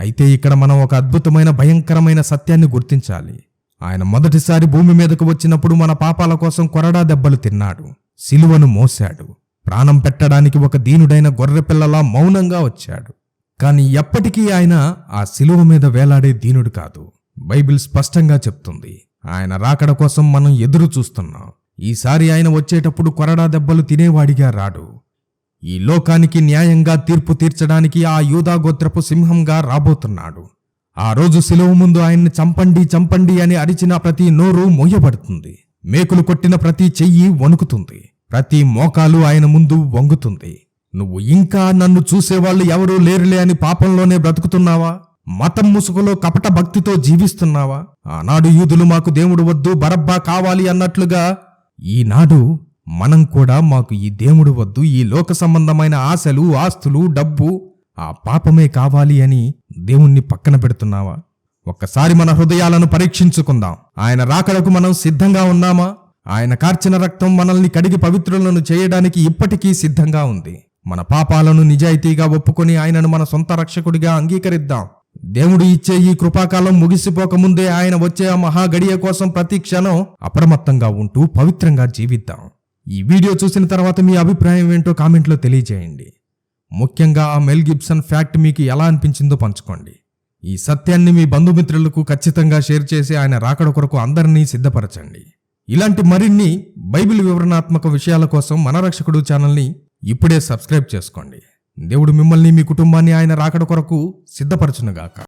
అయితే ఇక్కడ మనం ఒక అద్భుతమైన భయంకరమైన సత్యాన్ని గుర్తించాలి. ఆయన మొదటిసారి భూమి మీదకు వచ్చినప్పుడు మన పాపాల కోసం కొరడా దెబ్బలు తిన్నాడు, సిలువను మోశాడు, ప్రాణం పెట్టడానికి ఒక దీనుడైన గొర్రెపిల్లలా మౌనంగా వచ్చాడు. కాని ఎప్పటికీ ఆయన ఆ సిలువ మీద వేలాడే దీనుడు కాదు. బైబిల్ స్పష్టంగా చెప్తుంది, ఆయన రాకడ కోసం మనం ఎదురు చూస్తున్నాం. ఈసారి ఆయన వచ్చేటప్పుడు కొరడా దెబ్బలు తినేవాడిగా రాడు. ఈ లోకానికి న్యాయంగా తీర్పు తీర్చడానికి ఆ యూదా గోత్రపు సింహంగా రాబోతున్నాడు. ఆ రోజు సిలువ ముందు ఆయన్ని చంపండి చంపండి అని అరిచిన ప్రతి నోరు మోయబడుతుంది. మేకులు కొట్టిన ప్రతి చెయ్యి వణుకుతుంది. ప్రతి మోకాలు ఆయన ముందు వంగుతుంది. నువ్వు ఇంకా నన్ను చూసేవాళ్లు ఎవరూ లేరులే అని పాపంలోనే బ్రతుకుతున్నావా? మతం ముసుగులో కపట భక్తితో జీవిస్తున్నావా? ఆనాడు యూదులు మాకు దేవుడు వద్దు, బరబ్బా కావాలి అన్నట్లుగా ఈనాడు మనం కూడా మాకు ఈ దేవుడు వద్దు, ఈ లోక సంబంధమైన ఆశలు, ఆస్తులు, డబ్బు, ఆ పాపమే కావాలి అని దేవుణ్ణి పక్కన పెడుతున్నావా? ఒక్కసారి మన హృదయాలను పరీక్షించుకుందాం. ఆయన రాకడకు మనం సిద్ధంగా ఉన్నామా? ఆయన కార్చిన రక్తం మనల్ని కడిగి పవిత్రులను చేయడానికి ఇప్పటికీ సిద్ధంగా ఉంది. మన పాపాలను నిజాయితీగా ఒప్పుకొని ఆయనను మన సొంత రక్షకుడిగా అంగీకరిద్దాం. దేవుడు ఇచ్చే ఈ కృపాకాలం ముగిసిపోకముందే ఆయన వచ్చే ఆ మహాగడియ కోసం ప్రతి క్షణం అప్రమత్తంగా ఉంటూ పవిత్రంగా జీవిద్దాం. ఈ వీడియో చూసిన తర్వాత మీ అభిప్రాయం ఏంటో కామెంట్లో తెలియజేయండి. ముఖ్యంగా ఆ మెల్ గిబ్సన్ ఫ్యాక్ట్ మీకు ఎలా అనిపించిందో పంచుకోండి. ఈ సత్యాన్ని మీ బంధుమిత్రులకు ఖచ్చితంగా షేర్ చేసి ఆయన రాకడ కొరకు అందరినీ సిద్ధపరచండి. ఇలాంటి మరిన్ని బైబిల్ వివరణాత్మక విషయాల కోసం మన రక్షకుడు ఛానల్ని ఇప్పుడే సబ్స్క్రైబ్ చేసుకోండి. దేవుడు మిమ్మల్ని, మీ కుటుంబాన్ని ఆయన రాకడ కొరకు సిద్ధపరచునుగాక.